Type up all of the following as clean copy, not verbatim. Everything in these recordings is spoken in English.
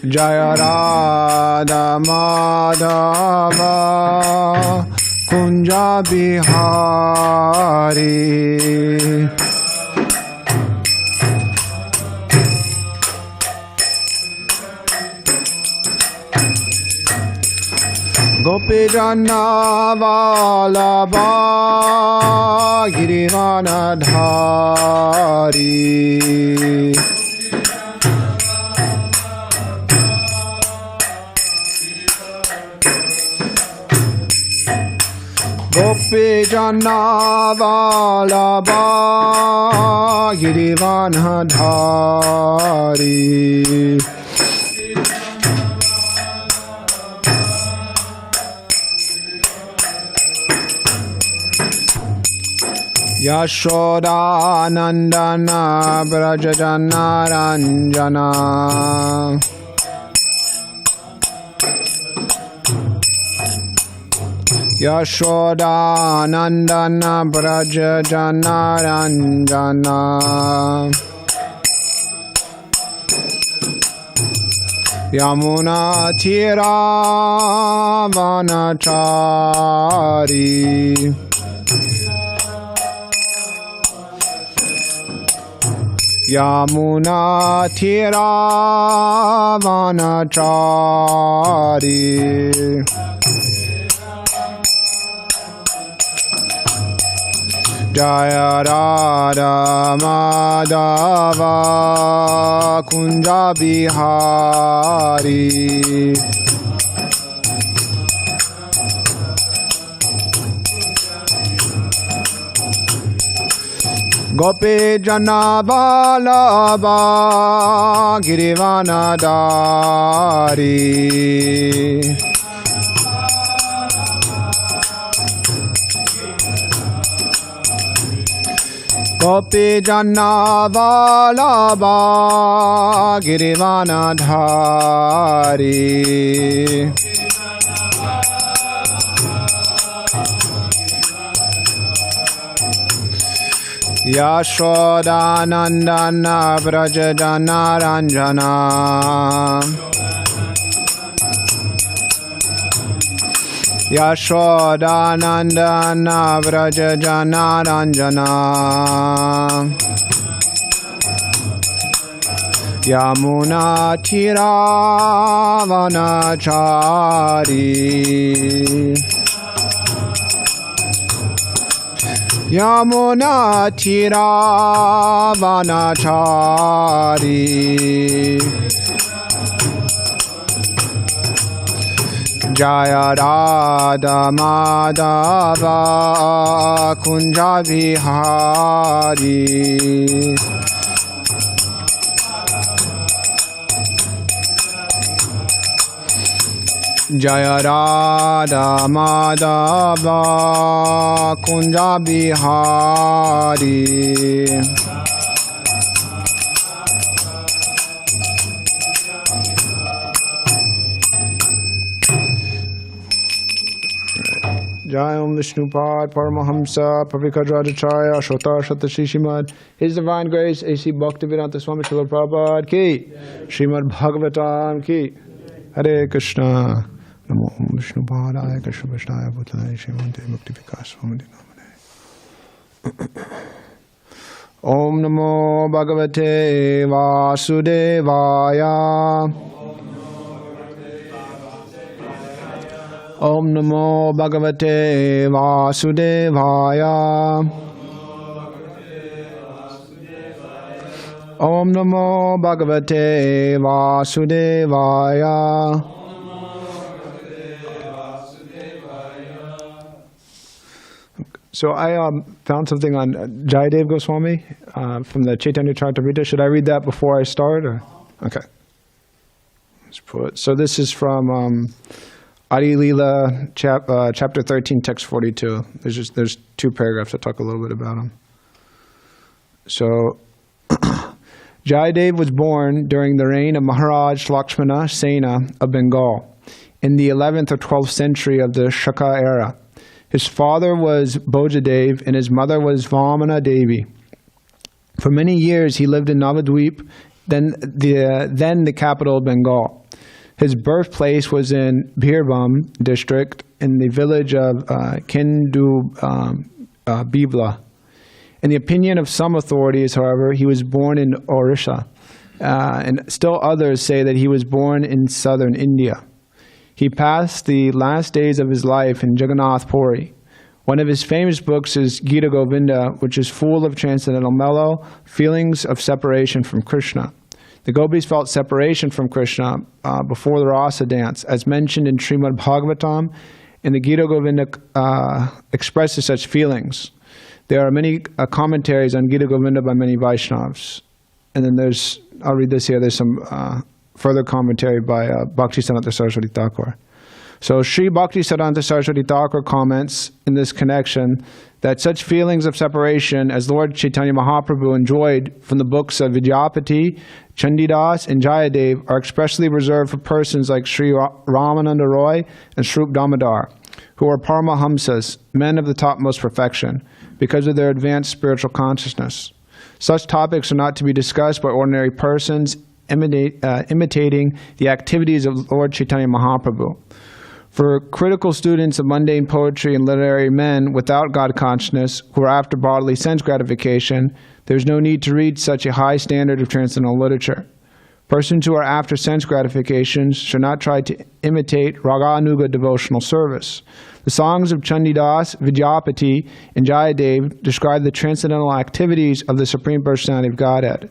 Jaya Radha Madhava Kunja Bihari. Gopi Jana Vallabha Girivanadhari. Gopi Jana Vallabha Girivanadhari. Yashoda Nandana Brajajana Ranjana. Yashoda Nandana Brajajana Ranjana. Yamuna Tira Vanachari. Yamuna Tira Vanachari. Jaya Radha Madhava Kunja Bihari. Gopi Jana Vallabha Girivanadhari. Gopi Jana Vallabha Girivanadhari. Yashoda Nandana Brajajana Ranjana. Yashoda Nandana Brajajana Ranjana. Yamuna Tira Vanachari. Yamuna Tira Vanachari. Jaya Radha Madhava Kunja Bihari. Jaya Radha Madhava Kunja Bihari. Jai Om Vishnupad Paramahamsa Pavikadrajacharya Shota Shata Shishimad. His Divine Grace A.C. Bhaktivedanta Swami Srila Prabhupada Ki Srimad Bhagavatam Ki. Hare Krishna. Namo Om Vishnupadaya Krishna Vishnaya Bhutale Srimante Bhaktivikas Swami Namane. Om Namo Bhagavate Vasudevaya. Om Namo Bhagavate Vasudevaya. Om Namo Bhagavate Vasudevaya. So I found something on Jayadev Goswami from the Chaitanya Charitamrita. Should I read that before I start? Or? Okay. So this is from Adi Leela, chapter 13, text 42. There's two paragraphs that talk a little bit about him. So, Jayadev was born during the reign of Maharaj Lakshmana Sena of Bengal. in the 11th or 12th century of the Shaka era. His father was Bojadev and his mother was Vamana Devi. For many years he lived in Navadvip, then the capital of Bengal. His birthplace was in Birbhum district in the village of Bibla. In the opinion of some authorities, however, he was born in Orissa, and still others say that he was born in southern India. He passed the last days of his life in Jagannath Puri. One of his famous books is Gita Govinda, which is full of transcendental mellow feelings of separation from Krishna. The gopis felt separation from Krishna before the Rasa dance, as mentioned in Srimad Bhagavatam, and the Gita Govinda expresses such feelings. There are many commentaries on Gita Govinda by many Vaishnavas. And then I'll read this here, there's some further commentary by Bhaktisiddhanta Saraswati Thakur. So Sri Bhaktisiddhanta Saraswati Thakur comments in this connection that such feelings of separation as Lord Chaitanya Mahaprabhu enjoyed from the books of Vidyapati, Chandidas, and Jayadev are expressly reserved for persons like Sri Ramananda Roy and Swarup Damodar, who are Paramahamsas, men of the topmost perfection, because of their advanced spiritual consciousness. Such topics are not to be discussed by ordinary persons imitating the activities of Lord Chaitanya Mahaprabhu. For critical students of mundane poetry and literary men without God consciousness, who are after bodily sense gratification, there is no need to read such a high standard of transcendental literature. Persons who are after sense gratifications should not try to imitate Raganuga devotional service. The songs of Chandidas, Vidyapati, and Jayadev describe the transcendental activities of the Supreme Personality of Godhead.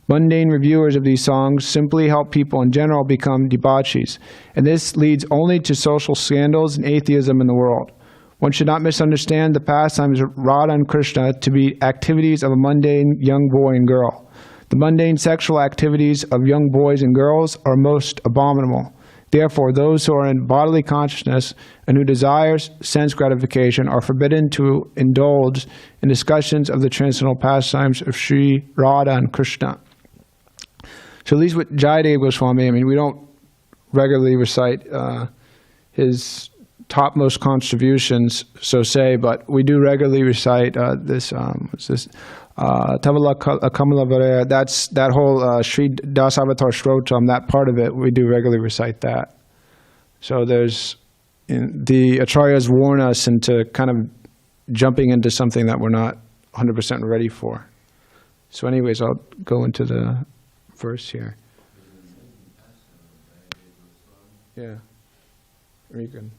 Mundane reviewers of these songs simply help people in general become debauchees, and this leads only to social scandals and atheism in the world. One should not misunderstand the pastimes of Radha and Krishna to be activities of a mundane young boy and girl. The mundane sexual activities of young boys and girls are most abominable. Therefore, those who are in bodily consciousness and who desire sense gratification are forbidden to indulge in discussions of the transcendental pastimes of Sri Radha and Krishna. So at least with Jayadev Goswami, we don't regularly recite his topmost contributions, so say, but we do regularly recite Tavala Kamala Varaya. That's that whole Sri Dasavatar Shrotam, that part of it, we do regularly recite that. So the Acharyas warn us into kind of jumping into something that we're not 100% ready for. So anyways, I'll go into the verse here. Yeah. Regan.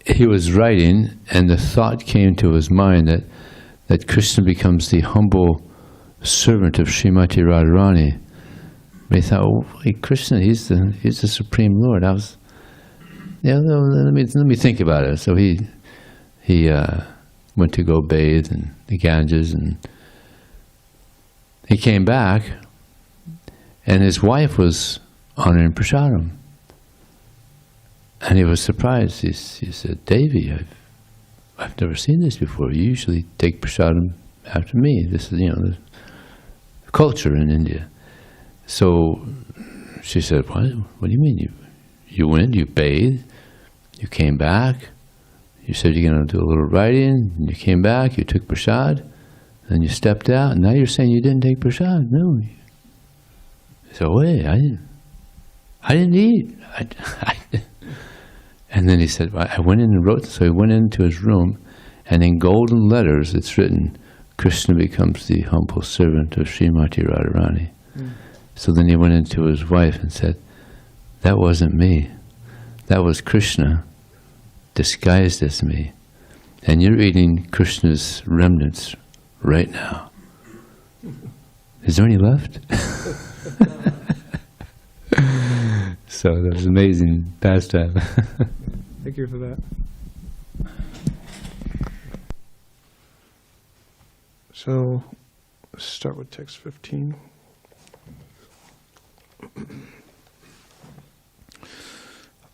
He was writing, and the thought came to his mind that Krishna becomes the humble servant of Srimati Radharani. But he thought, oh, hey, Krishna, he's the Supreme Lord. Let me think about it. So he went to go bathe in the Ganges, and he came back, and his wife was honoring prasadam. And he was surprised. He said, Devi, I've never seen this before. You usually take prasadam after me. This is, the culture in India. So she said, what do you mean? You went, you bathed, you came back, you said you're going to do a little writing, and you came back, you took prasad, then you stepped out, and now you're saying you didn't take prasad. No. So wait, I didn't eat. And then he said, I went in and wrote, so he went into his room, and in golden letters it's written, Krishna becomes the humble servant of Srimati Radharani. So then he went into his wife and said, that wasn't me. That was Krishna disguised as me. And you're eating Krishna's remnants right now. Is there any left? So that was amazing pastime. Thank you for that. So, let's start with text 15.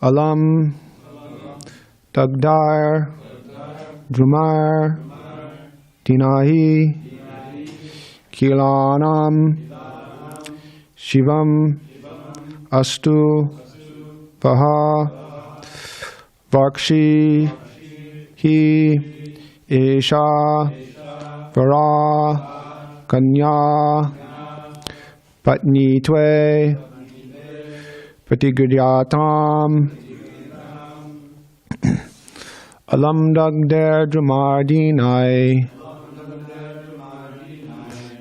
Alam, Dagdar, Drumar, Dinahi, Kilanam, Shivam Astu Vaha Vakshi Hi Esha Vara Kanya Patni Twe Patiguryatam Alam Dagder Dramardinai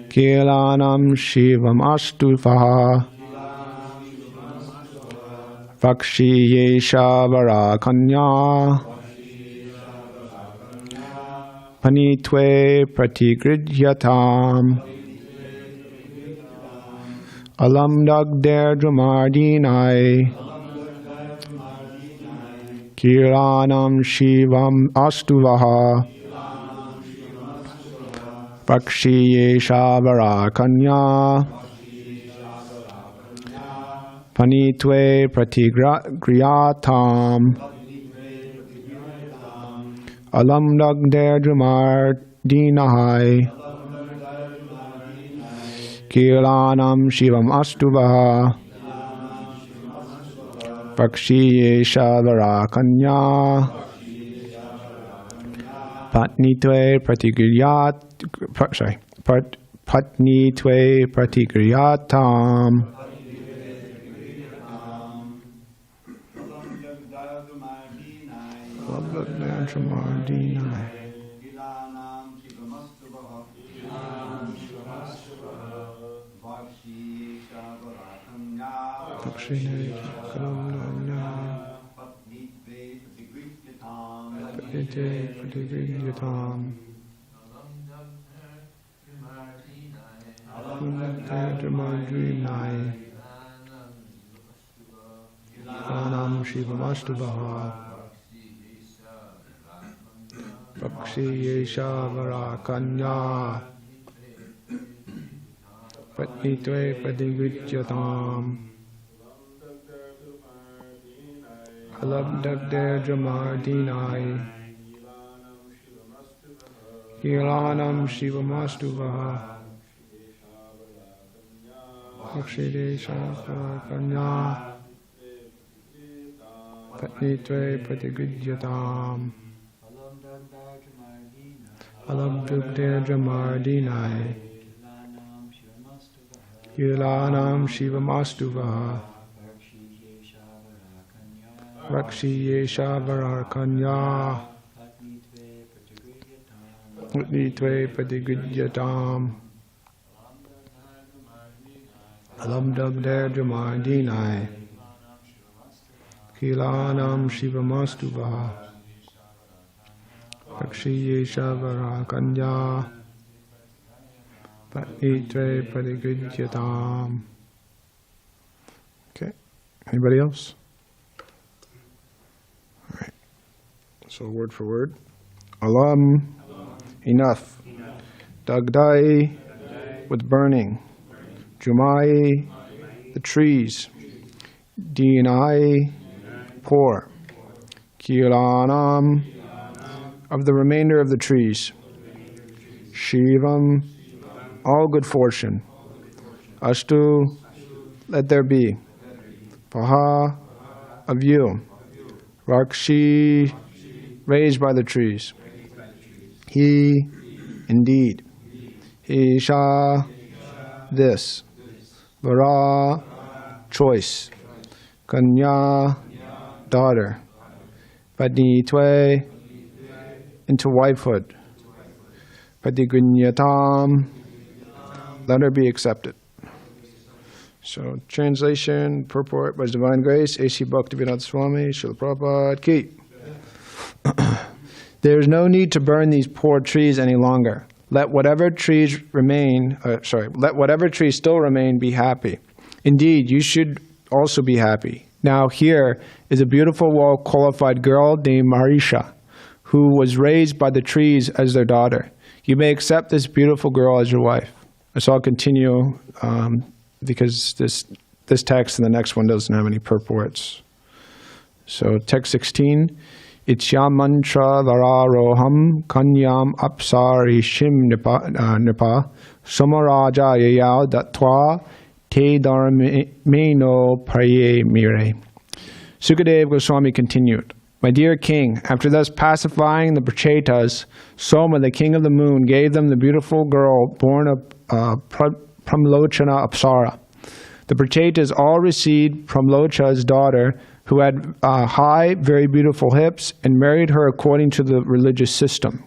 Kilanam Shivam Astufaha Vakshi Yesha Vara Kanya Panitwe Pratigridyatam Alam Dagder Dramardinai Kiranam Shivam Astuvaha Vakshi Yesha Vara Kanya Panitwe Pratigriyatam Alam Dagder Dramardinai Kilanam Shivam Astuvaha Vakshi Yesha Vara Kanya Patnitve Pratigriyatam Anam Shivamastuvaha Vakshi Yesha Vara Kanya Patnitve Pratigridyatam Alam Dagder Dramardinai Kilanam Shivamastuvaha Vakshi Yesha Vara Kanya Patnitve Pratigridyatam Alam Dagder Dramardinai Kilanam Shivamastuvaha Vakshi Yesha Vara Kanya Patnitve Pratigridyatam Alam Dagder Dramardinai Kilanam Shivamastuvaha Vakshi Yesha Vara Kanya Patnitve Pratigridyatam. Okay. Anybody else? All right. So word for word. Alam, enough. Dagdai, with burning. Jumai, the trees. Dinai, poor. Kilanam, of the remainder of the trees. Shivam, all good fortune. Astu, let there be. Paha, of you. Rakshi, raised by the trees. He, indeed. Isha, this. Vara, choice. Kanya, daughter. Padnitve, into wifehood. Patigrinyatam, let her be accepted. So, translation, purport by His Divine Grace, A.C. Bhaktivedanta Swami, Srila Prabhupada Ki. There is no need to burn these poor trees any longer. Let whatever trees remain, let whatever trees still remain be happy. Indeed, you should also be happy. Now here is a beautiful, well-qualified girl named Marisha, who was raised by the trees as their daughter. You may accept this beautiful girl as your wife. So I'll continue because this text and the next one doesn't have any purports. So text 16, Ityam mantra vararoham kanyam apsarishim nipa samaraja yayal dattva te dharmeno praye mire. Sukadeva Goswami continued, My dear king, after thus pacifying the Prachetas, Soma, the king of the moon, gave them the beautiful girl born of Pramlochana Apsara. The Prachetas all received Pramlocha's daughter, who had high, very beautiful hips, and married her according to the religious system.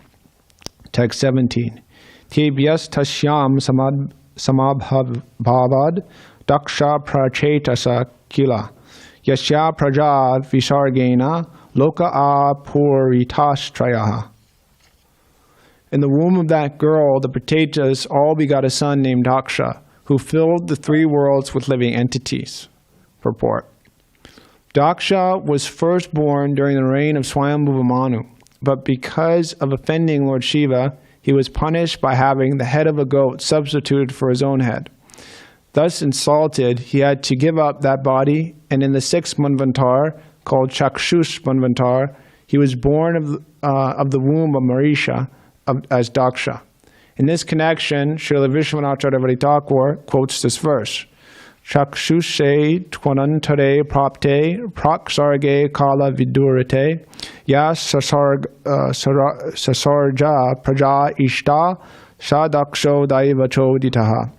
Text 17. Tebhyas tashyam samabhavad daksha prachetasa kila yasya praja visargena loka apuritastrayaha. In the womb of that girl, the Prachetas all begot a son named Daksha, who filled the three worlds with living entities. Purport. Daksha was first born during the reign of Swayambhuva Manu, but because of offending Lord Shiva, he was punished by having the head of a goat substituted for his own head. Thus insulted, he had to give up that body, and in the sixth Manvantar, called Chakshush Manvantar, he was born of the womb of Marisha as Daksha. In this connection, Srila Vishwanatharya Thakur quotes this verse, Chakshushe twanantare prapte praksarge kala vidurate ya sasarja praja ishta sadaksho daivacho ditaha.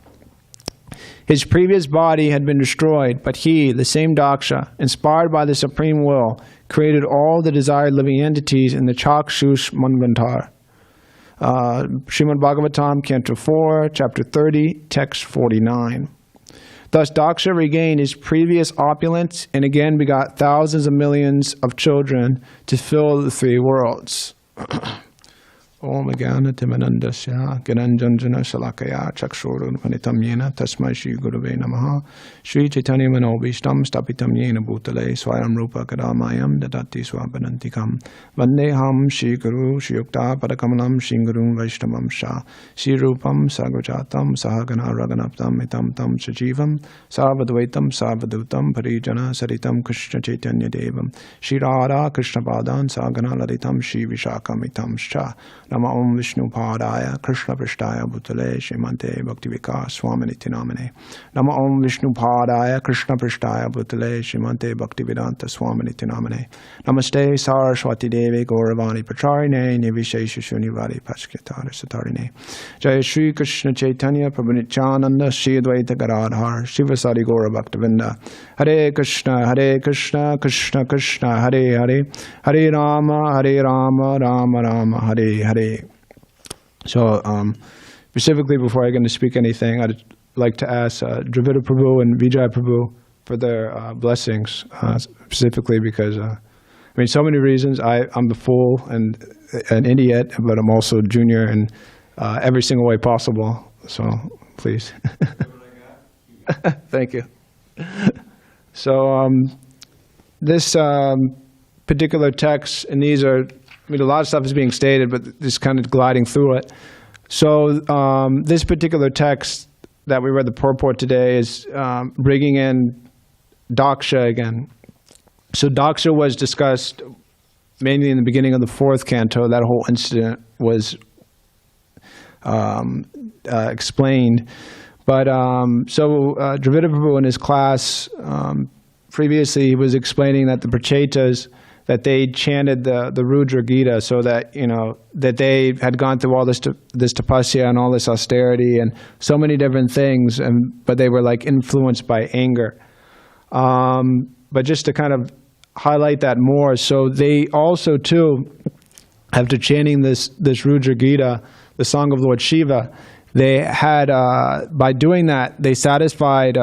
His previous body had been destroyed, but he, the same Daksha, inspired by the Supreme Will, created all the desired living entities in the Chakshush Manvantar. Srimad Bhagavatam, Canto 4, Chapter 30, Text 49. Thus Daksha regained his previous opulence and again begot thousands of millions of children to fill the three worlds. Om Jnana Timanandasya Gyananjanjana Shalakaya Chakshurun Panitam Yena Tasmai Shri Gurave Namaha Shri Chaitanya Manobishtam Stapitam Yena Bhutale Swayam Rupa Kadamayam Dadati Swapanantikam Vandeham Shri Guru Shri Yukta Padakamalam Shri Guru Vaishnavam Shah Shri Rupam Sagrajatam Sahagana Raganaptam Itam Tam Sajivam Sarvadvaitam Sarvadutam Parijana Saritam Krishna Chaitanya Devam Shri Radha Krishna Padan Sagana Laditam Shri Vishakam Itam Shah Nama Om Vishnu Padaya Krishna Prishtaya Bhutale Shrimante Bhaktivika Swaminiti Namane. Nama Om Vishnu Padaya Krishna Prishtaya Bhutale Shrimante Bhaktivedanta Swaminiti Namane. Namaste Saraswati Devi Gauravani Pacharine Nivishesha Shunivari Pachkitara Satarine. Jai Shri Krishna Chaitanya Prabhu Nityananda Shri Advaita Gadadhar Shivasari Gaura Bhaktavinda. Hare Krishna Krishna Krishna Hare Hare Hare Rama Rama Rama Hare Hare. So, specifically before I get to speak anything, I'd like to ask Dravida Prabhu and Vijay Prabhu for their blessings, specifically because, so many reasons. I'm the fool and an idiot, but I'm also junior in every single way possible. So, please. Thank you. So, this particular text, and these are, a lot of stuff is being stated, but just kind of gliding through it. So this particular text that we read the purport today is bringing in Daksha again. So Daksha was discussed mainly in the beginning of the fourth canto. That whole incident was explained. But so Dravida Prabhu in his class, previously he was explaining that the Prachetas, that they chanted the Rudra Gita, so that, that they had gone through all this tapasya and all this austerity and so many different things, but they were like influenced by anger. But just to kind of highlight that more, so they also too, after chanting this Rudra Gita, the song of Lord Shiva, they had, by doing that, they satisfied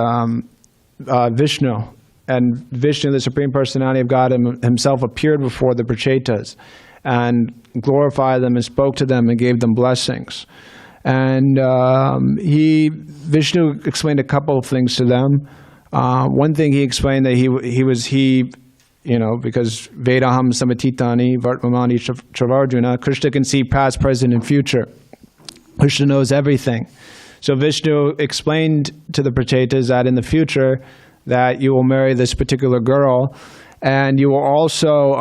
Vishnu. And Vishnu, the Supreme Personality of God himself, appeared before the Prachetas and glorified them and spoke to them and gave them blessings. And Vishnu explained a couple of things to them. One thing he explained that he because Vedaham Samatitani Vartmamani Travarjuna, Krishna can see past, present, and future. Krishna knows everything. So Vishnu explained to the Prachetas that in the future, that you will marry this particular girl, and you will also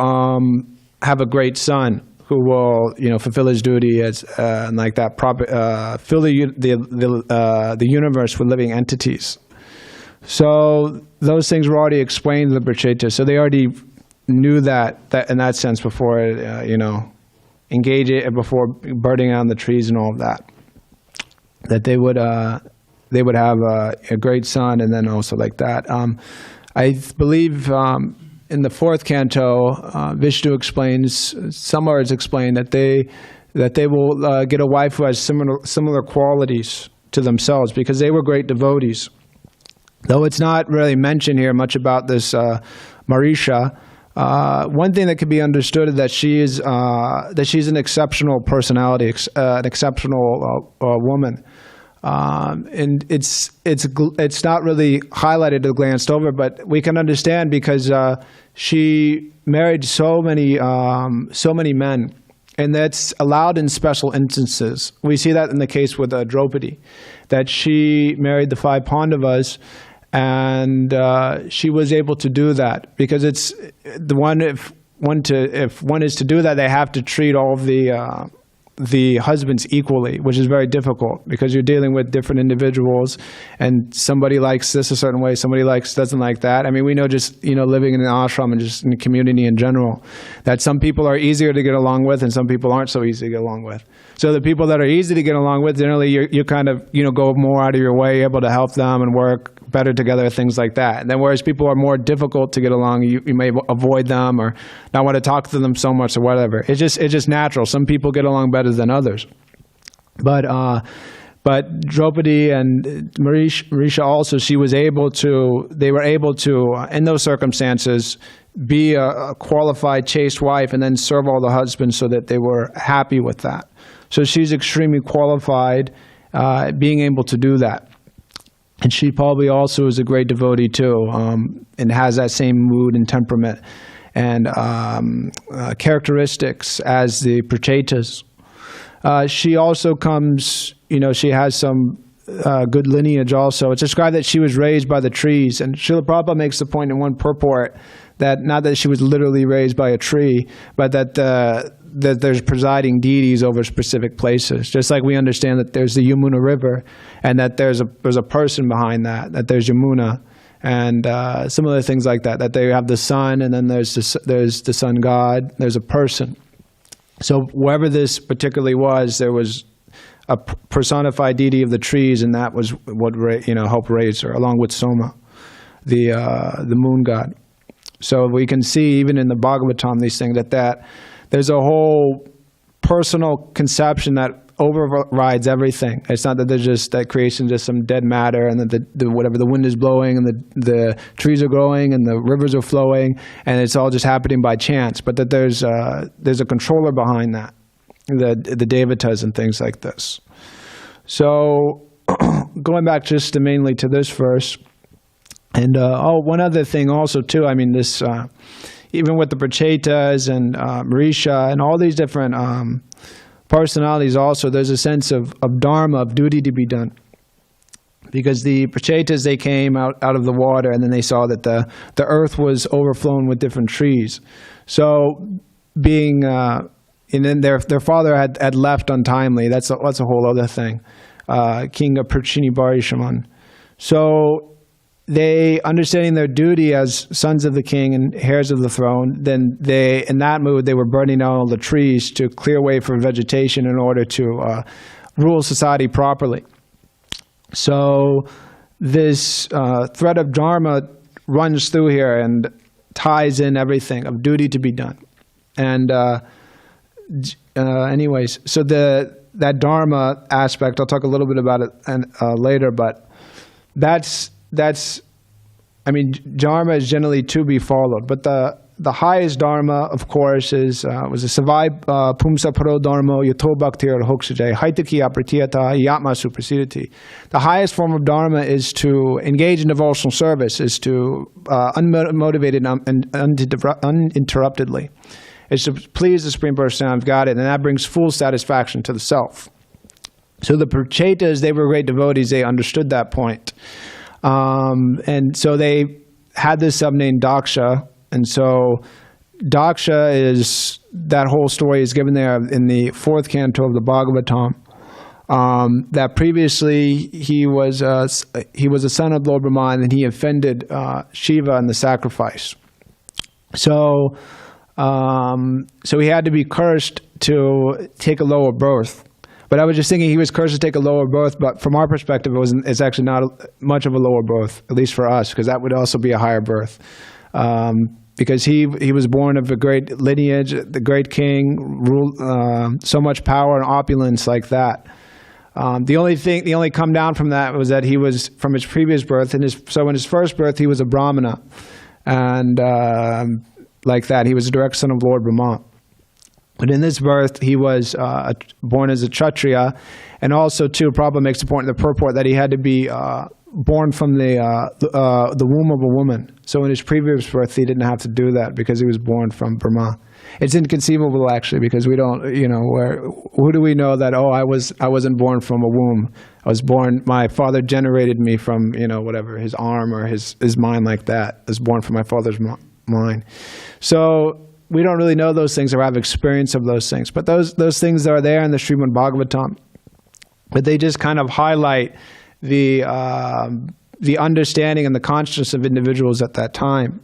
have a great son who will, fulfill his duty as like that, fill the universe with living entities. So those things were already explained to the Prachetas. So they already knew that in that sense before, engage it before burning down the trees and all of that. That they would have a great son, and then also like that. I believe in the fourth canto, Vishnu explains, somewhere it's explained that they will get a wife who has similar qualities to themselves because they were great devotees. Though it's not really mentioned here much about this Marisha, one thing that could be understood is that she's an exceptional personality, an exceptional woman. And it's not really highlighted or glanced over, but we can understand because she married so many men, and that's allowed in special instances. We see that in the case with Draupadi, that she married the 5 Pandavas, and she was able to do that because it's the one. If one is to do that, they have to treat all of the husbands equally, which is very difficult because you're dealing with different individuals, and somebody likes this a certain way, somebody doesn't like that. I mean, we know just living in an ashram and just in the community in general, that some people are easier to get along with and some people aren't so easy to get along with. So the people that are easy to get along with, generally you kind of go more out of your way, able to help them and work better together, things like that. And then whereas people are more difficult to get along, you may avoid them or not want to talk to them so much or whatever. It's just natural. Some people get along better than others. But Draupadi and Marisha also, they were able to, in those circumstances, be a qualified, chaste wife and then serve all the husbands so that they were happy with that. So she's extremely qualified, being able to do that. And she probably also is a great devotee too, and has that same mood and temperament and characteristics as the Prachetas. She also comes, she has some good lineage also. It's described that she was raised by the trees, and Srila Prabhupada makes the point in one purport that not that she was literally raised by a tree, but that there's presiding deities over specific places. Just like we understand that there's the Yamuna River, and that there's a person behind that there's Yamuna, and similar things like that. That they have the sun, and then there's the sun god. There's a person. So wherever this particularly was, there was a personified deity of the trees, and that was what helped raise her, along with Soma, the moon god. So we can see even in the Bhagavatam these things that there's a whole personal conception that overrides everything. It's not that there's just that creation, just some dead matter, and that whatever the wind is blowing and the trees are growing and the rivers are flowing, and it's all just happening by chance. But that there's a controller behind that, the devatas and things like this. So going back just mainly to this verse. And one other thing also too, I mean this, even with the Prachetas and Marisha and all these different personalities also, there's a sense of dharma, of duty to be done. Because the Prachetas, they came out of the water, and then they saw that the earth was overflown with different trees. So being, and then their father had left untimely, that's a whole other thing, King of Prachini Barishaman. So they, understanding their duty as sons of the king and heirs of the throne, then they, in that mood, they were burning down all the trees to clear way for vegetation in order to rule society properly. So this thread of dharma runs through here and ties in everything of duty to be done. And anyways, so that dharma aspect, I'll talk a little bit about it later, but that's, I mean, dharma is generally to be followed, but the highest dharma, of course, was a savai pumsa paro dharma yato bhaktir hoksajay haitaki apratiyata yatma suprasidati. The highest form of dharma is to engage in devotional service, is to unmotivated and uninterruptedly. It's to please the Supreme Personality of Godhead, and that brings full satisfaction to the self. So the Prachetas, they were great devotees, they understood that point. And so they had this sub named Daksha, and so Daksha is, that whole story is given there in the fourth canto of the Bhagavatam. that previously he was a son of Lord Brahma, and he offended Shiva in the sacrifice. So he had to be cursed to take a lower birth. But I was just thinking he was cursed to take a lower birth, but from our perspective, it's actually not much of a lower birth, at least for us, because that would also be a higher birth. Because he was born of a great lineage, the great king, ruled so much power and opulence like that. The only come down from that was that he was from his previous birth, so in his first birth he was a Brahmana, and like that he was a direct son of Lord Brahma. But in this birth, he was born as a Kshatriya, and also, too, Prabhupada makes the point in the purport that he had to be born from the womb of a woman. So in his previous birth, he didn't have to do that because he was born from Brahma. It's inconceivable, actually, because we don't, who do we know that, I wasn't born from a womb. I was born, my father generated me from, whatever, his arm or his mind like that. I was born from my father's mind. So we don't really know those things or have experience of those things. But those things are there in the Srimad Bhagavatam. But they just kind of highlight the understanding and the consciousness of individuals at that time.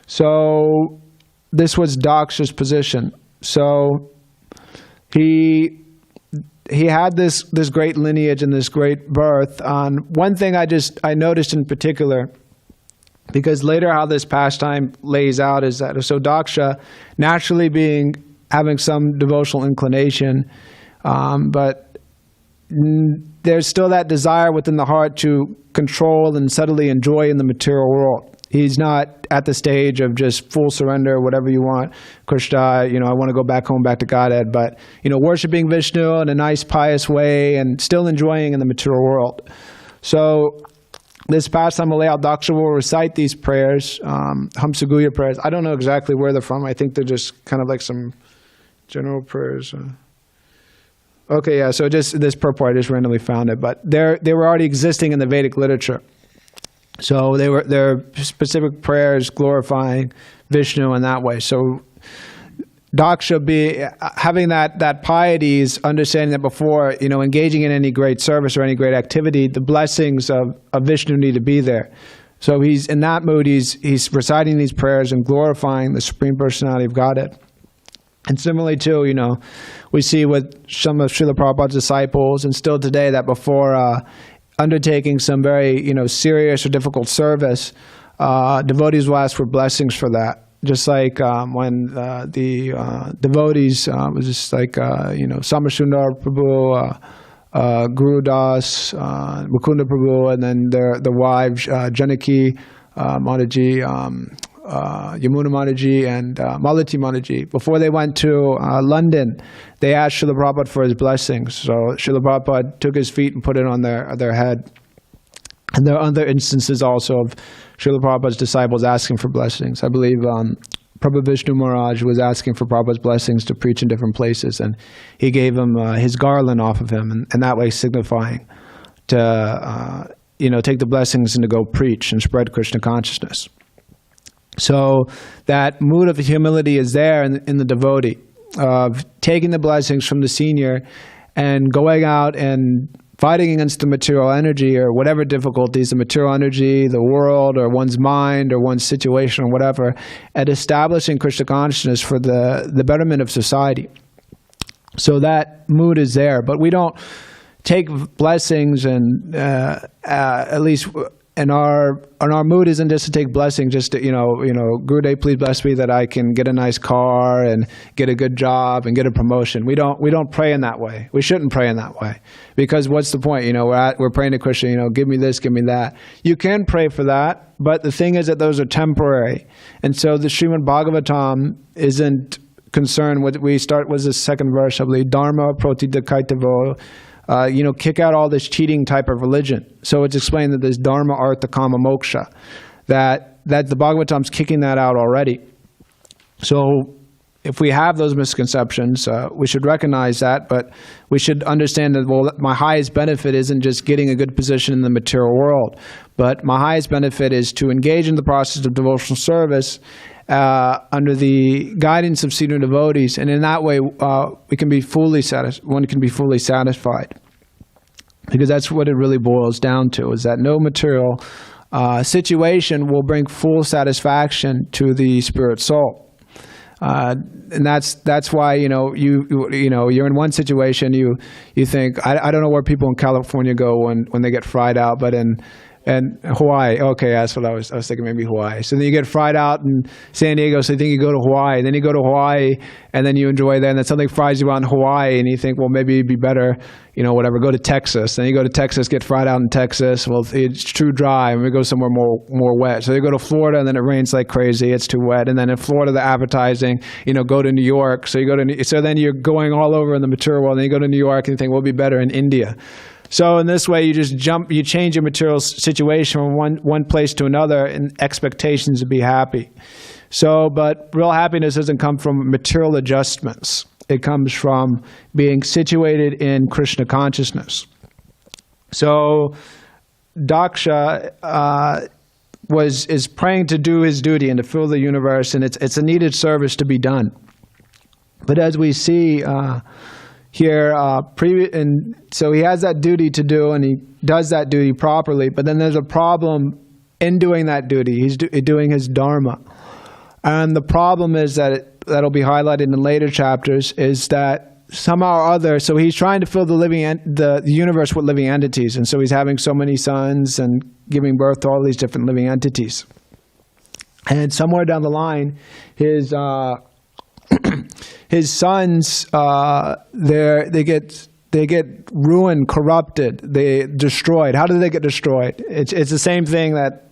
So this was Daksha's position. So he had this great lineage and this great birth. One thing I noticed in particular, because later how this pastime lays out is that, so Daksha, naturally having some devotional inclination, but there's still that desire within the heart to control and subtly enjoy in the material world. He's not at the stage of just full surrender, whatever you want, Krishna, I want to go back home, back to Godhead, but, worshiping Vishnu in a nice, pious way and still enjoying in the material world. So this pastime will lay out, Daksha will recite these prayers, Hamsaguhya prayers. I don't know exactly where they're from. I think they're just kind of like some general prayers. Okay, yeah, so just this purport, I just randomly found it. But they were already existing in the Vedic literature. So they're specific prayers glorifying Vishnu in that way. So Daksha having that piety is understanding that before, engaging in any great service or any great activity, the blessings of Vishnu need to be there. So he's in that mood, he's reciting these prayers and glorifying the Supreme Personality of Godhead. And similarly too, we see with some of Srila Prabhupada's disciples, and still today, that before undertaking some very, serious or difficult service, devotees will ask for blessings for that. Just like when the devotees was just like Samashundar Prabhu, Guru Das, Mukunda Prabhu, and then their wives Janaki Mataji, Yamuna Mataji, and Malati Mataji. Before they went to London, they asked Srila Prabhupada for his blessings. So Srila Prabhupada took his feet and put it on their head. And there are other instances also of Srila Prabhupada's disciples asking for blessings. I believe Prabhu Vishnu Maharaj was asking for Prabhupada's blessings to preach in different places, and he gave him his garland off of him, and that way signifying to take the blessings and to go preach and spread Krishna consciousness. So that mood of humility is there in the devotee, of taking the blessings from the senior and going out and fighting against the material energy or whatever difficulties, the material energy, the world, or one's mind, or one's situation, or whatever, and establishing Krishna consciousness for the betterment of society. So that mood is there, but we don't take blessings, and at least and our mood isn't just to take blessings, just to, Gurudev, please bless me that I can get a nice car and get a good job and get a promotion. We don't pray in that way. We shouldn't pray in that way, because what's the point? We're praying to Krishna, give me this, give me that. You can pray for that, but the thing is that those are temporary. And so the Srimad Bhagavatam isn't concerned with, we start with the second verse, I believe, Dharma pratidakaitavo, kick out all this cheating type of religion. So it's explained that there's dharma, artha, kama, moksha, that the Bhagavatam's kicking that out already. So if we have those misconceptions, we should recognize that, but we should understand that, my highest benefit isn't just getting a good position in the material world, but my highest benefit is to engage in the process of devotional service under the guidance of senior devotees, and in that way, one can be fully satisfied. because that's what it really boils down to, is that no material situation will bring full satisfaction to the spirit soul. And that's why, you're in one situation, you think, I don't know where people in California go when they get fried out, but in Hawaii, okay, that's what I was thinking, maybe Hawaii. So then you get fried out in San Diego, so you think you go to Hawaii, and then you go to Hawaii, and then you enjoy that, and then something fries you out in Hawaii, and you think, well, maybe it'd be better, whatever, go to Texas. Then you go to Texas, get fried out in Texas, well, it's too dry, and we go somewhere more wet. So you go to Florida, and then it rains like crazy, it's too wet. And then in Florida, the advertising, go to New York. So so then you're going all over in the material world, and then you go to New York, and you think, well, it'll be better in India. So in this way, you change your material situation from one place to another in expectations to be happy. But real happiness doesn't come from material adjustments. It comes from being situated in Krishna consciousness. So Daksha is praying to do his duty and to fill the universe, and it's a needed service to be done. But as we see here, so he has that duty to do, and he does that duty properly, but then there's a problem in doing that duty. He's doing his dharma. And the problem is that'll be highlighted in later chapters, is that somehow or other, so he's trying to fill the universe with living entities, and so he's having so many sons and giving birth to all these different living entities. And somewhere down the line, his sons, they get ruined, corrupted, they destroyed. How do they get destroyed? It's the same thing that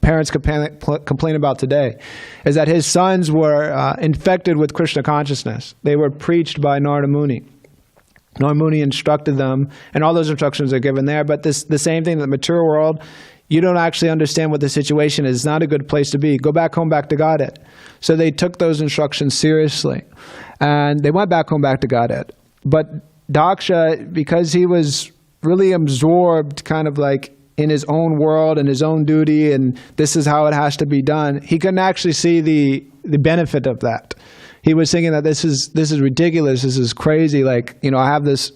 parents complain about today, is that his sons were infected with Krishna consciousness. They were preached by Narada Muni. Narada Muni instructed them, and all those instructions are given there. But the same thing in the material world, you don't actually understand what the situation is. It's not a good place to be. Go back home, back to Godhead. So they took those instructions seriously, and they went back home, back to Godhead. But Daksha, because he was really absorbed kind of like in his own world and his own duty, and this is how it has to be done, he couldn't actually see the benefit of that. He was thinking that this is ridiculous, this is crazy, like, I have this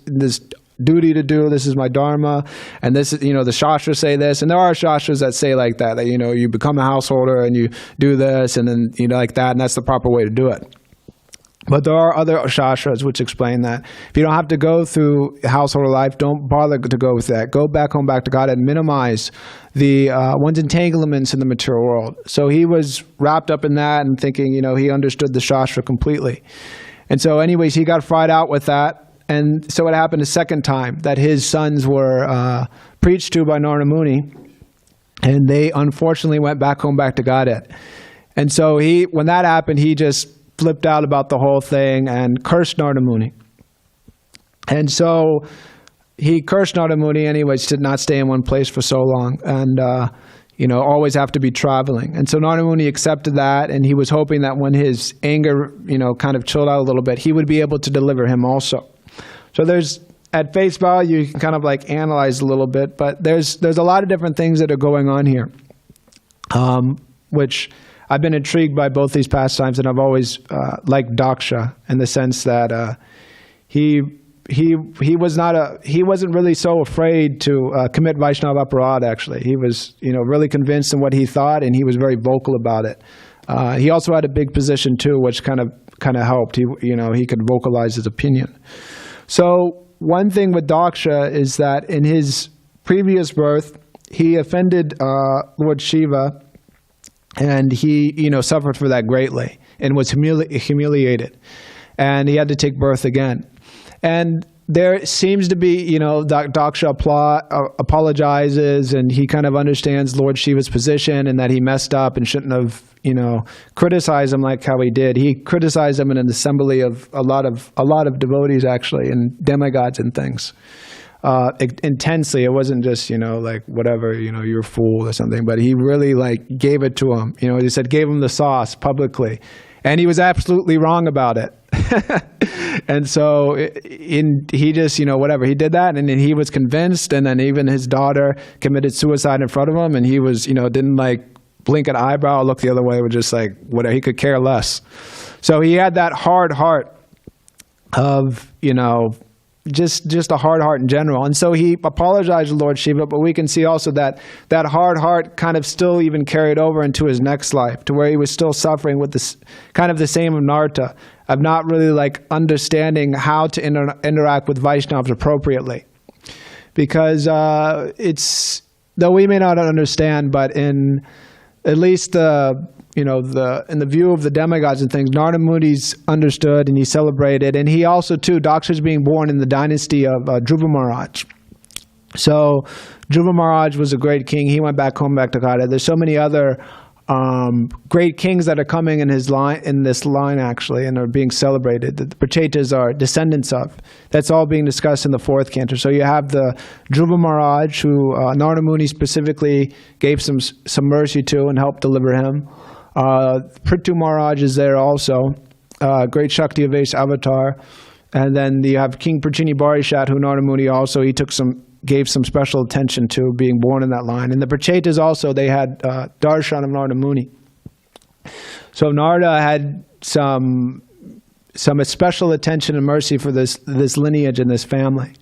duty to do, this is my dharma, and this is, the shastras say this, and there are shastras that say like that you become a householder and you do this, and then, like that, and that's the proper way to do it. But there are other shastras which explain that if you don't have to go through household life, don't bother to go with that. Go back home, back to God, and minimize the one's entanglements in the material world. So he was wrapped up in that and thinking, he understood the shastra completely. And so anyways, he got fried out with that. And so it happened a second time that his sons were preached to by Narada Muni, and they unfortunately went back home, back to Godhead. And so when that happened, he just flipped out about the whole thing and cursed Narada Muni. And so he cursed Narada Muni anyways to not stay in one place for so long and, always have to be traveling. And so Narada Muni accepted that, and he was hoping that when his anger, kind of chilled out a little bit, he would be able to deliver him also. So at face value, you can kind of like analyze a little bit, but there's a lot of different things that are going on here, which I've been intrigued by both these pastimes, and I've always liked Daksha in the sense that he wasn't really so afraid to commit Vaishnava aparadha. Actually, he was really convinced in what he thought, and he was very vocal about it. He also had a big position too, which kind of helped. He could vocalize his opinion. So one thing with Daksha is that in his previous birth, he offended Lord Shiva. And he, suffered for that greatly and was humiliated. And he had to take birth again. And there seems to be, Daksha apologizes, and he kind of understands Lord Shiva's position and that he messed up and shouldn't have, criticized him like how he did. He criticized him in an assembly of a lot of devotees, actually, and demigods and things. Intensely. It wasn't just, whatever, you're a fool or something, but he really gave it to him. He said, gave him the sauce publicly, and he was absolutely wrong about it. And so he just, whatever, he did that, and then he was convinced, and then even his daughter committed suicide in front of him, and he was, didn't blink an eyebrow or look the other way, was just whatever, he could care less. So he had that hard heart of, just a hard heart in general. And so he apologized to Lord Shiva, but we can see also that that hard heart kind of still even carried over into his next life, to where he was still suffering with this kind of the same of Narta, of not really like understanding how to interact with Vaishnavas appropriately. Because it's, though we may not understand, but in at least in the view of the demigods and things, Narada Muni's understood and he celebrated, and he also too, Daksha's being born in the dynasty of Dhruva Maharaj. So Dhruva Maharaj was a great king. He went back home, back to Gada. There's so many other great kings that are coming in this line actually, and are being celebrated, that the Prachetas are descendants of. That's all being discussed in the fourth canto. So you have the Dhruva Maharaj, who Narada Muni specifically gave some mercy to and helped deliver him. Prithu Maharaj is there also, great Shakti Avesa avatar. And then you have King Prachini Barishat, who Narada Muni also, gave some special attention to, being born in that line. And the Prachetas also, they had darshan of Narada Muni. So Narada had some special attention and mercy for this lineage and this family.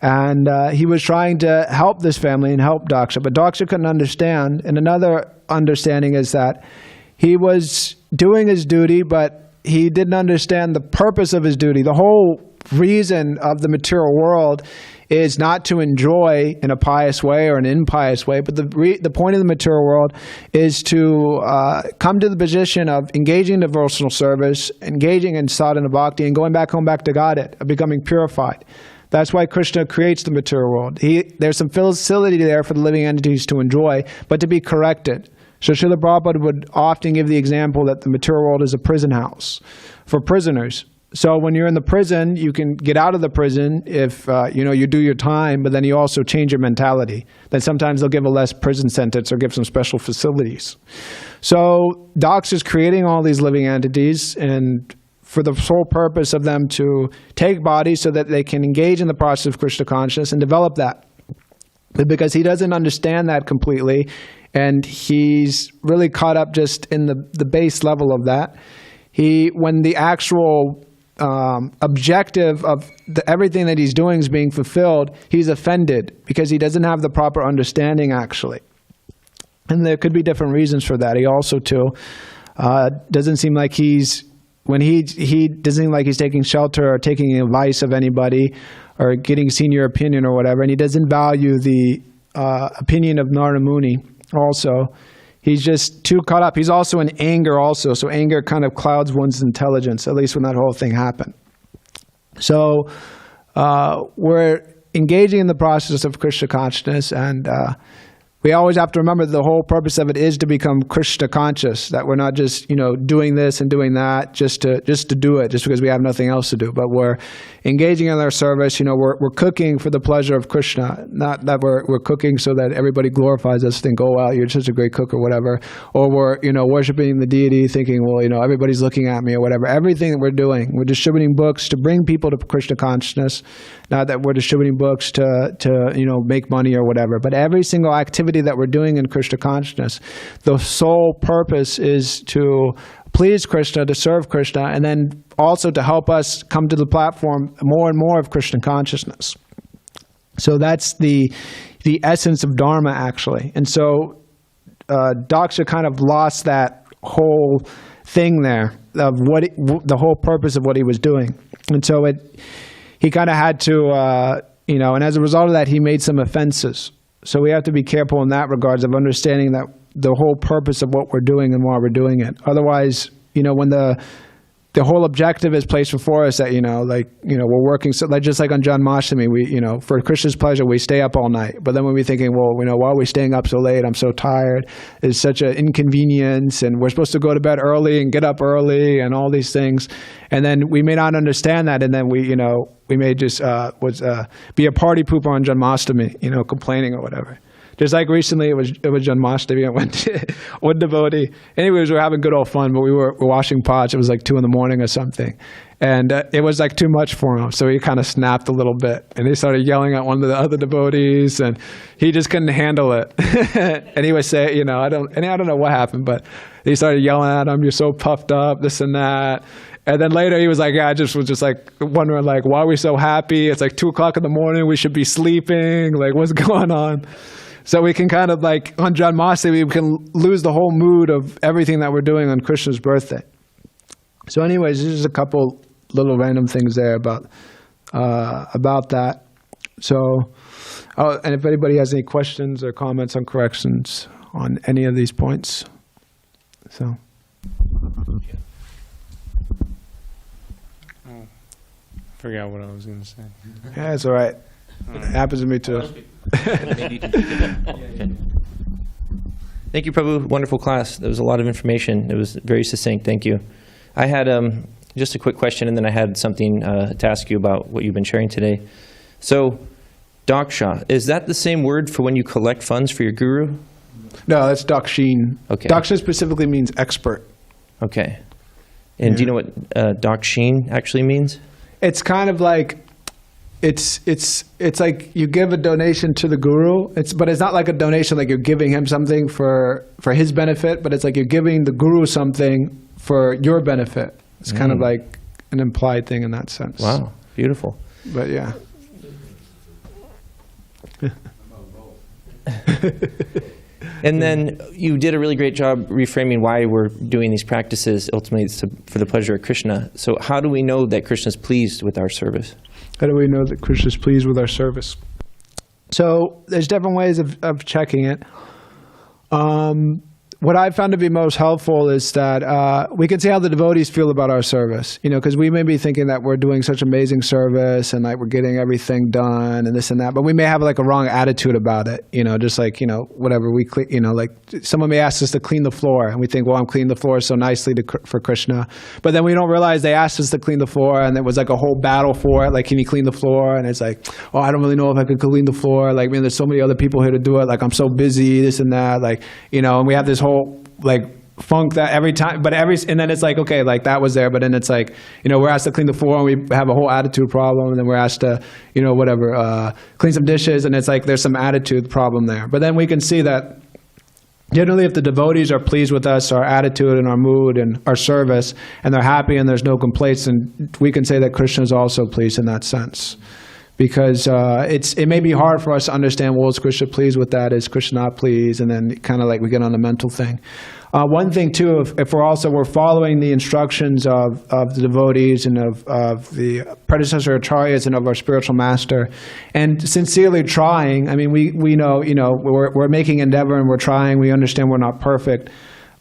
And he was trying to help this family and help Daksha, but Daksha couldn't understand. And another understanding is that he was doing his duty, but he didn't understand the purpose of his duty. The whole reason of the material world is not to enjoy in a pious way or an impious way, but the point of the material world is to come to the position of engaging in devotional service, engaging in sadhana bhakti, and going back home, back to Godhead, of becoming purified. That's why Krishna creates the material world. There's some facility there for the living entities to enjoy, but to be corrected. So Srila Prabhupada would often give the example that the material world is a prison house for prisoners. So when you're in the prison, you can get out of the prison if you do your time, but then you also change your mentality. Then sometimes they'll give a less prison sentence or give some special facilities. So Daksha is creating all these living entities, and for the sole purpose of them to take bodies so that they can engage in the process of Krishna consciousness and develop that. But because he doesn't understand that completely, and he's really caught up just in the base level of that, when the actual objective of everything that he's doing is being fulfilled, he's offended because he doesn't have the proper understanding actually. And there could be different reasons for that. He also too doesn't seem like he doesn't seem like he's taking shelter or taking advice of anybody or getting senior opinion or whatever, and he doesn't value the opinion of Narada Muni also. He's just too caught up. He's also in anger also, so anger kind of clouds one's intelligence, at least when that whole thing happened. So we're engaging in the process of Krishna consciousness, and we always have to remember the whole purpose of it is to become Krishna conscious, that we're not just, doing this and doing that just to do it, just because we have nothing else to do, but we're engaging in our service. We're cooking for the pleasure of Krishna, not that we're cooking so that everybody glorifies us, think, oh, wow, you're such a great cook or whatever, or we're, worshiping the deity thinking, well, everybody's looking at me or whatever. Everything that we're doing, we're distributing books to bring people to Krishna consciousness, not that we're distributing books to make money or whatever, but every single activity that we're doing in Krishna consciousness, the sole purpose is to please Krishna, to serve Krishna, and then also to help us come to the platform more and more of Krishna consciousness. So that's the essence of Dharma actually. And so Daksha kind of lost that whole thing there of the whole purpose of what he was doing. And so he kind of had to, and as a result of that, he made some offenses. So we have to be careful in that regards of understanding that the whole purpose of what we're doing and why we're doing it. Otherwise, when the whole objective is placed before us that, we're working, so just like on Janmashtami, we, for Krishna's pleasure, we stay up all night. But then when we're thinking, well, why are we staying up so late? I'm so tired. It's such an inconvenience, and we're supposed to go to bed early and get up early and all these things. And then we may not understand that, and then we may just be a party pooper on Janmashtami, complaining or whatever. Just like recently, it was Janmashtami. I went to one devotee. Anyways, we were having good old fun, but we were washing pots. It was like 2 a.m. or something. And it was like too much for him. So he kind of snapped a little bit. And he started yelling at one of the other devotees. And he just couldn't handle it. And he would say, I don't know what happened, but he started yelling at him, you're so puffed up, this and that. And then later he was like, yeah, I just was just like wondering like, why are we so happy? It's like 2 o'clock in the morning. We should be sleeping. Like, what's going on? So we can kind of like, on Janmashtami, we can lose the whole mood of everything that we're doing on Krishna's birthday. So anyways, there's just a couple little random things there about that. So, and if anybody has any questions or comments on corrections on any of these points. So. Forgot what I was going to say. Yeah, it's all right. It happens to me too. Thank you, Prabhu. Wonderful class. There was a lot of information. It was very succinct. Thank you. I had just a quick question, and then I had something to ask you about what you've been sharing today. So, Daksha, is that the same word for when you collect funds for your guru? No, that's Dakshin. Okay. Daksha specifically means expert. Okay. And do you know what Dakshin actually means? It's kind of like, it's like you give a donation to the guru. But it's not like a donation like you're giving him something for his benefit, but it's like you're giving the guru something for your benefit. It's kind of like an implied thing in that sense. Wow, beautiful. But yeah. And then you did a really great job reframing why we're doing these practices. Ultimately, it's for the pleasure of Krishna. So how do we know that Krishna is pleased with our service? How do we know that Krishna is pleased with our service? So there's different ways of checking it. What I found to be most helpful is that we can see how the devotees feel about our service. Because we may be thinking that we're doing such amazing service and like we're getting everything done and this and that, but we may have like a wrong attitude about it. Just like whatever we clean. Like someone may ask us to clean the floor, and we think, well, I'm cleaning the floor so nicely for Krishna, but then we don't realize they asked us to clean the floor, and it was like a whole battle for it. Like, can you clean the floor? And it's like, oh, I don't really know if I could clean the floor. Like, man, there's so many other people here to do it. Like, I'm so busy, this and that. Like, and we have this whole like funk that every time, and then it's like, okay, like that was there, but then it's like, we're asked to clean the floor and we have a whole attitude problem, and then we're asked to, clean some dishes, and it's like there's some attitude problem there. But then we can see that generally if the devotees are pleased with us, our attitude and our mood and our service, and they're happy and there's no complaints, then we can say that Krishna is also pleased in that sense. Because it may be hard for us to understand, well, is Krishna pleased with that? Is Krishna not pleased? And then kind of like we get on the mental thing. One thing too, if we're following the instructions of the devotees and of the predecessor acharyas and of our spiritual master, and sincerely trying, I mean, we know, we're making endeavor and we're trying, we understand we're not perfect,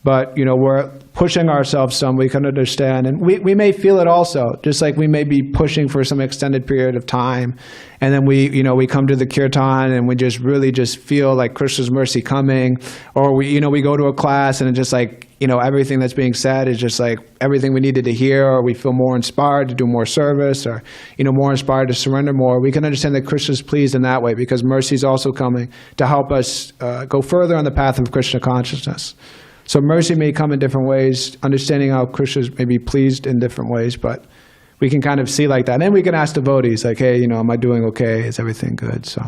but, we're pushing ourselves some, we can understand. And we may feel it also, just like we may be pushing for some extended period of time. And then we come to the kirtan and we just really just feel like Krishna's mercy coming. Or we go to a class and it's just like, everything that's being said is just like everything we needed to hear, or we feel more inspired to do more service, or, more inspired to surrender more. We can understand that Krishna's pleased in that way because mercy is also coming to help us go further on the path of Krishna consciousness. So mercy may come in different ways, understanding how Krishna may be pleased in different ways, but we can kind of see like that. And then we can ask devotees, like, hey, am I doing okay? Is everything good? So,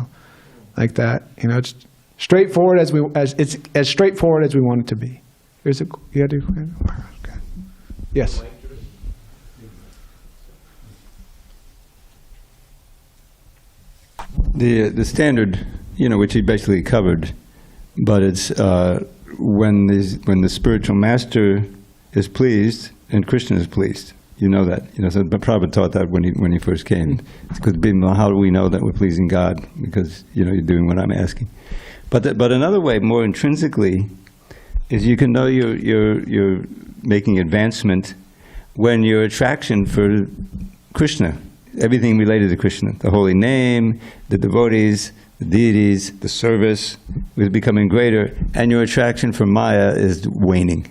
like that, it's straightforward it's as straightforward as we want it to be. You had to, okay. Yes. The standard, which he basically covered, but it's when the spiritual master is pleased and Krishna is pleased. You know that. So Prabhupada taught that when he first came. Because how do we know that we're pleasing God? Because you're doing what I'm asking. But another way, more intrinsically, is you can know you're making advancement when your attraction for Krishna, everything related to Krishna, the holy name, the devotees, the deities, the service is becoming greater, and your attraction for Maya is waning.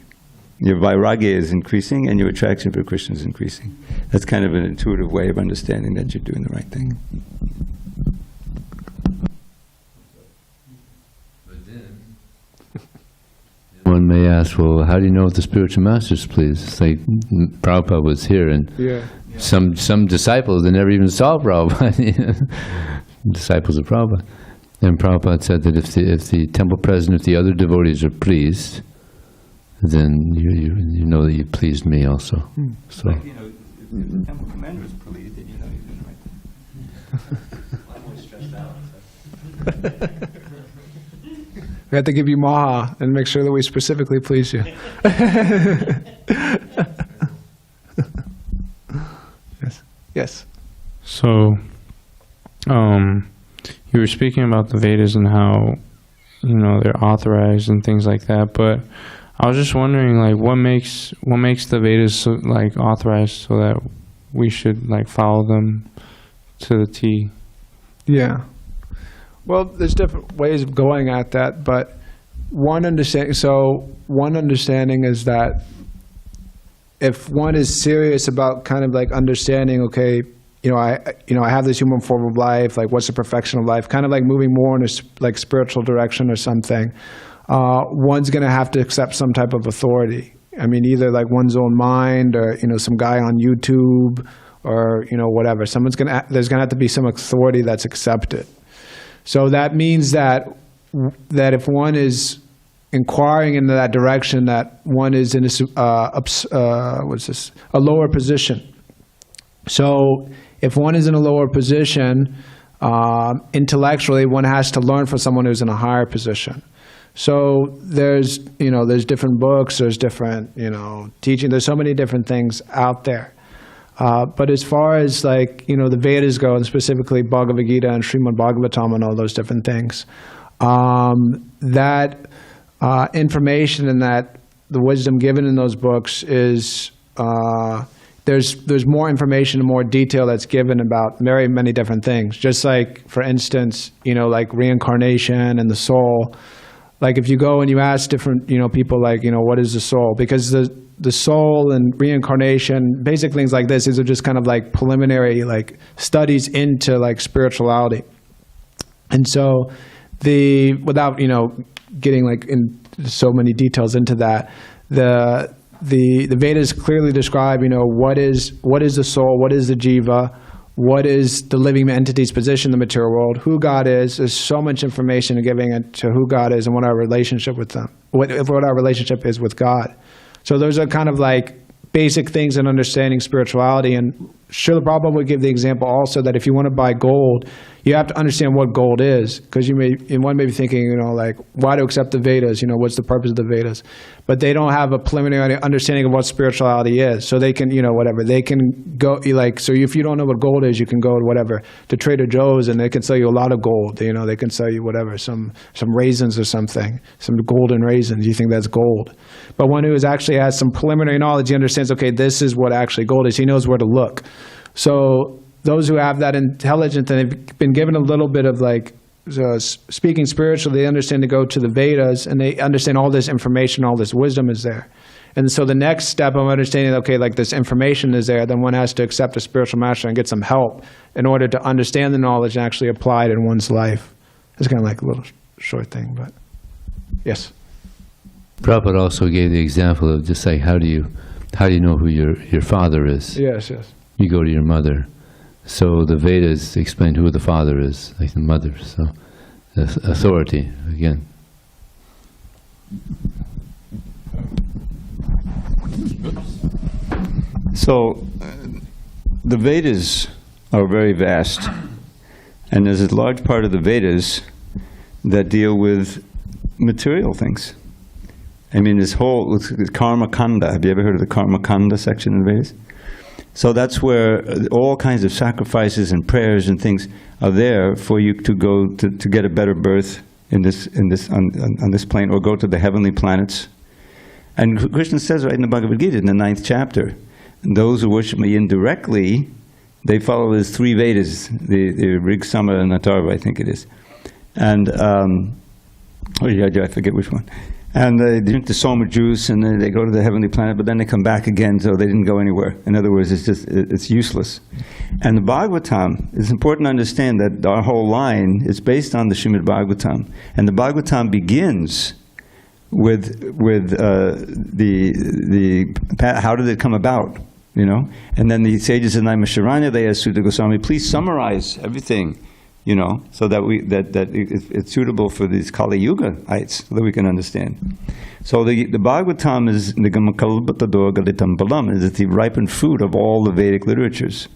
Your vairagya is increasing, and your attraction for Krishna is increasing. That's kind of an intuitive way of understanding that you're doing the right thing. One may ask, well, how do you know if the spiritual master is pleased? It's like Prabhupada was here, and some disciples, they never even saw Prabhupada. Disciples of Prabhupada. And Prabhupada said that if the temple president, if the other devotees are pleased, then you know that you pleased me also. So Like, you know, if the temple commander is pleased, then you know you're doing the right thing. I'm always stressed out. We have to give you maha and make sure that we specifically please you. Yes. Yes. So, you were speaking about the Vedas and how, you know, they're authorized and things like that. But I was just wondering, like, what makes the Vedas so, like, authorized so that we should like follow them to the T? Yeah. Well, there's different ways of going at that, but one understanding is that if one is serious about kind of like understanding, okay, I have this human form of life, like what's the perfection of life, kind of like moving more in a like spiritual direction or something, one's going to have to accept some type of authority. I mean, either like one's own mind or, some guy on YouTube or, whatever. There's going to have to be some authority that's accepted. So that means that if one is inquiring into that direction, that one is in a lower position. So if one is in a lower position, intellectually, one has to learn from someone who's in a higher position. So there's different books, there's different, teaching, there's so many different things out there. But as far as like, the Vedas go, and specifically Bhagavad Gita and Srimad Bhagavatam and all those different things, that information and that the wisdom given in those books is, there's more information and more detail that's given about very many different things. Just like, for instance, like reincarnation and the soul. Like if you go and you ask different, people like, what is the soul? Because the soul and reincarnation, basic things like this, these are just kind of like preliminary like studies into like spirituality. And so without, getting like in so many details into that, the Vedas clearly describe, what is the soul, what is the jiva, what is the living entity's position in the material world, who God is. There's so much information giving it to who God is and what our relationship with them, what our relationship is with God. So those are kind of like basic things in understanding spirituality. And Srila Prabhupada would give the example also that if you want to buy gold, you have to understand what gold is, because one may be thinking, like, why to accept the Vedas? What's the purpose of the Vedas? But they don't have a preliminary understanding of what spirituality is. So they can, whatever. They can go, like, so if you don't know what gold is, you can go to whatever, to Trader Joe's, and they can sell you a lot of gold. They can sell you whatever, some raisins or something, some golden raisins. You think that's gold. But one who actually has some preliminary knowledge, he understands, okay, this is what actually gold is. He knows where to look. So those who have that intelligence and they've been given a little bit of like speaking spiritually, they understand to go to the Vedas and they understand all this information, all this wisdom is there. And so the next step of understanding, okay, like this information is there, then one has to accept a spiritual master and get some help in order to understand the knowledge and actually apply it in one's life. It's kind of like a little short thing, but yes. Prabhupada also gave the example of just like how do you know who your father is? Yes, yes. You go to your mother. So the Vedas explain who the father is, like the mother. So authority again. So the Vedas are very vast, and there's a large part of the Vedas that deal with material things. I mean, this whole Karma Kanda. Have you ever heard of the Karma Kanda section in the Vedas? So that's where all kinds of sacrifices and prayers and things are there for you to go to get a better birth on this plane, or go to the heavenly planets. And Krishna says right in the Bhagavad Gita, in the 9th chapter, those who worship me indirectly, they follow his 3 Vedas, the Rig, Sama, and Atharva, I think it is. And I forget which one. And they drink the soma juice, and then they go to the heavenly planet, but then they come back again, so they didn't go anywhere. In other words, it's useless. And the Bhagavatam, it's important to understand that our whole line is based on the Srimad Bhagavatam. And the Bhagavatam begins with how did it come about, And then the sages in Naimisharanya, they asked Sutta Goswami, please summarize everything you know, so that it's suitable for these Kali Yuga-ites, so that we can understand. So the Bhagavatam is Nigama Kalpatador Galitam Balam, is the ripened fruit of all the Vedic literatures.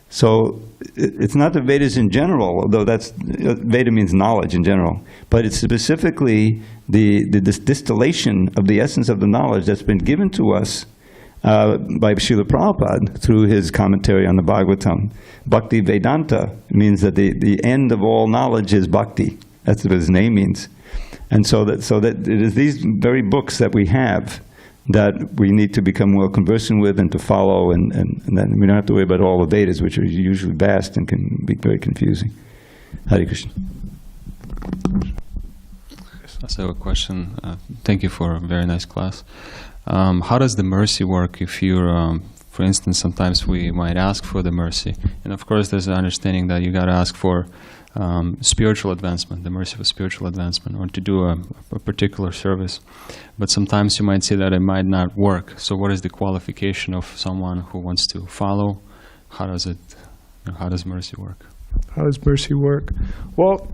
So it's not the Vedas in general, although Veda means knowledge in general, but it's specifically this distillation of the essence of the knowledge that's been given to us by Srila Prabhupada through his commentary on the Bhagavatam. Bhakti Vedanta means that the end of all knowledge is bhakti. That's what his name means. And so that it is these very books that we have that we need to become well conversant with and to follow, and then we don't have to worry about all the Vedas, which are usually vast and can be very confusing. Hare Krishna. I have a question. Thank you for a very nice class. How does the mercy work if you're, for instance, sometimes we might ask for the mercy, and of course there's an understanding that you got to ask for spiritual advancement, the mercy for spiritual advancement, or to do a particular service. But sometimes you might see that it might not work. So what is the qualification of someone who wants to follow? How does mercy work? How does mercy work? Well,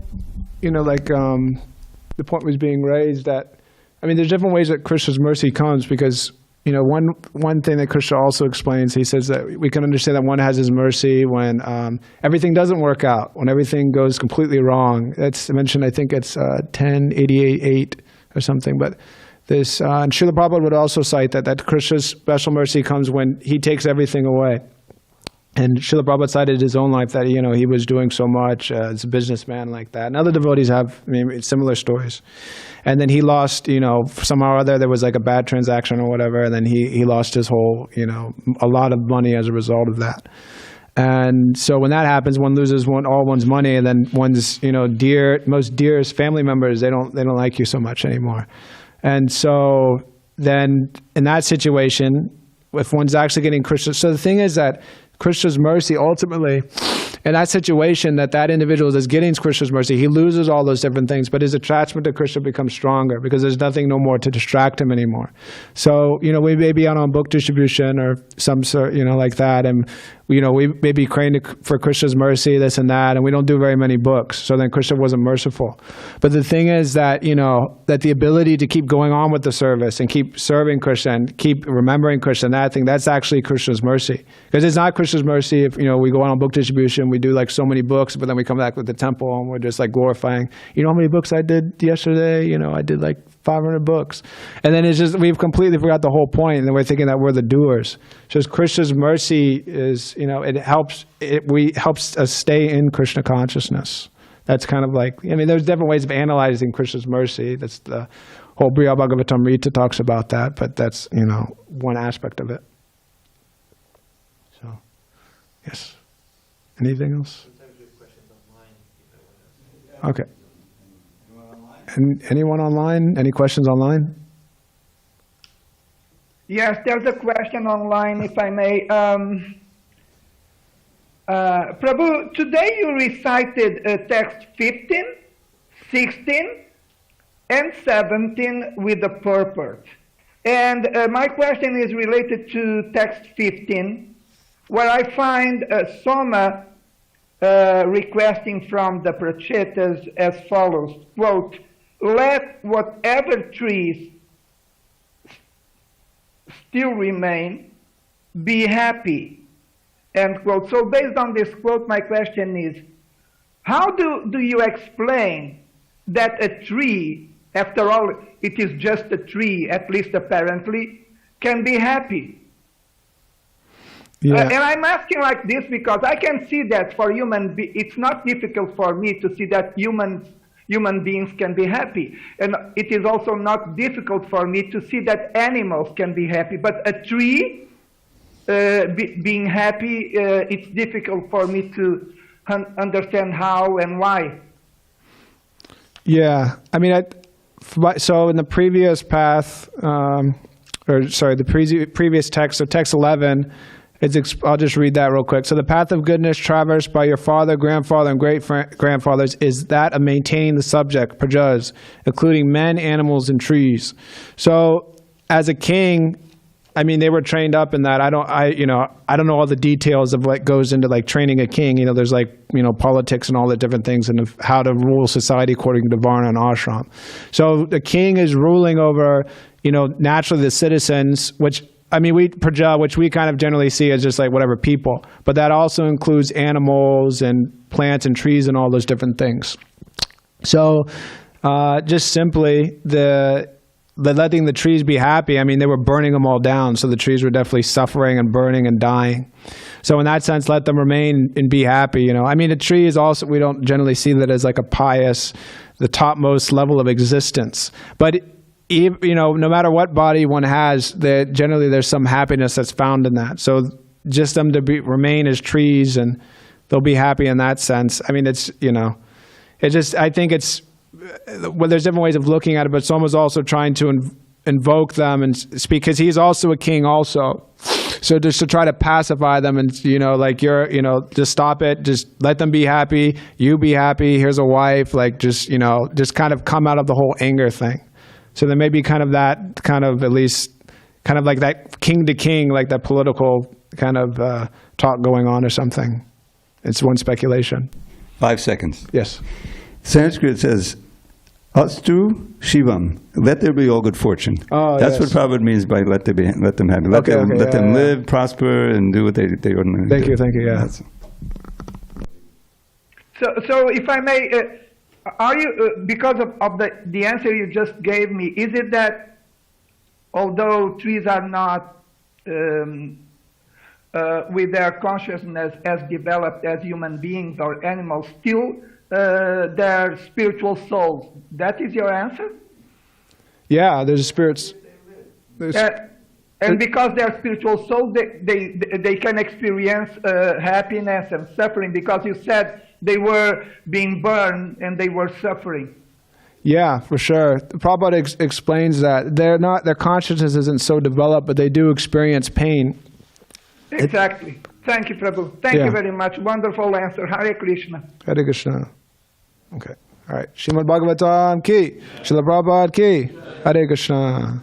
like the point was being raised that, there's different ways that Krishna's mercy comes, because one thing that Krishna also explains, he says that we can understand that one has his mercy when everything doesn't work out, when everything goes completely wrong. That's mentioned, I think it's 1088.8 or something. But this, and Srila Prabhupada would also cite that Krishna's special mercy comes when he takes everything away. And Srila Prabhupada cited his own life that, he was doing so much as a businessman like that. And other devotees have similar stories. And then he lost, somehow or other, there was like a bad transaction or whatever, and then he lost his whole, a lot of money as a result of that. And so when that happens, one loses all one's money, and then one's, most dearest family members, they don't like you so much anymore. And so then in that situation, if one's actually getting Krishna, so the thing is that Krishna's mercy ultimately, in that situation, that individual that's getting Krishna's mercy, he loses all those different things, but his attachment to Krishna becomes stronger because there's nothing no more to distract him anymore. So, we may be out on book distribution or some sort, like that, and, we may be praying for Krishna's mercy, this and that, and we don't do very many books, so then Krishna wasn't merciful. But the thing is that, that the ability to keep going on with the service and keep serving Krishna and keep remembering Krishna, that's actually Krishna's mercy. Because it's not Krishna's mercy if, we go on book distribution, we do like so many books, but then we come back with the temple and we're just like glorifying, how many books I did yesterday? I did like 500 books. And then it's just, we've completely forgot the whole point, and then we're thinking that we're the doers. Just Krishna's mercy is, it helps us stay in Krishna consciousness. That's kind of like, there's different ways of analyzing Krishna's mercy. That's the whole Briya Bhagavatam Rita talks about that, but that's, one aspect of it. So, yes. Anything else? Sometimes we have questions online. Okay. Anyone online? Any questions online? Yes, there's a question online, if I may. Prabhu, today you recited text 15, 16, and 17 with the purport. And my question is related to text 15, where I find Soma requesting from the Prachetas as follows, quote, "Let whatever trees still remain be happy," end quote. So based on this quote, my question is, how do you explain that a tree, after all, it is just a tree, at least apparently, can be happy? Yeah. And I'm asking like this because I can see that for it's not difficult for me to see that human beings can be happy. And it is also not difficult for me to see that animals can be happy. But a tree being happy, it's difficult for me to understand how and why. Yeah, so in the previous path, the previous text, so text 11, I'll just read that real quick. So the path of goodness traversed by your father, grandfather, and great-grandfathers is that of maintaining the subject, prajas, including men, animals, and trees. So as a king, I mean, they were trained up in that. I don't know all the details of what goes into like training a king. You know, there's like, you know, politics and all the different things and how to rule society according to Varna and ashram. So the king is ruling over, you know, naturally the citizens, which, I mean, praja, which we kind of generally see as just like whatever people, but that also includes animals and plants and trees and all those different things. So just simply the letting the trees be happy, I mean, they were burning them all down, so the trees were definitely suffering and burning and dying. So in that sense, let them remain and be happy, you know. I mean, a tree is also, we don't generally see that as like a pious, the topmost level of existence. But, you know, no matter what body one has, generally there's some happiness that's found in that. So just them to remain as trees and they'll be happy in that sense. I mean, it's, you know, it just, I think it's, well, there's different ways of looking at it, but someone's also trying to invoke them and speak, because he's also a king also. So just to try to pacify them and, you know, like you know, just stop it, just let them be happy, you be happy, here's a wife, like just, you know, just kind of come out of the whole anger thing. So there may be kind of that, kind of at least, kind of like that king to king, like that political kind of talk going on or something. It's one speculation. 5 seconds. Yes. Sanskrit says, Astu Shivam, let there be all good fortune. Oh, That's yes. what Prabhupada means by let them happy. Let them live, prosper, and do what they ordinarily do. Thank you, yeah. That's- So if I may, are you, because of the answer you just gave me, is it that although trees are not with their consciousness as developed as human beings or animals, still they're spiritual souls? That is your answer? Yeah, there's spirits. And because they're spiritual souls, they can experience happiness and suffering, because you said they were being burned and they were suffering. Yeah, for sure. Prabhupada explains that their consciousness isn't so developed, but they do experience pain. Exactly. Thank you, Prabhu. Thank you very much. Wonderful answer. Hare Krishna. Hare Krishna. Okay. All right. Srimad Bhagavatam ki. Srila Prabhupada ki. Hare Krishna.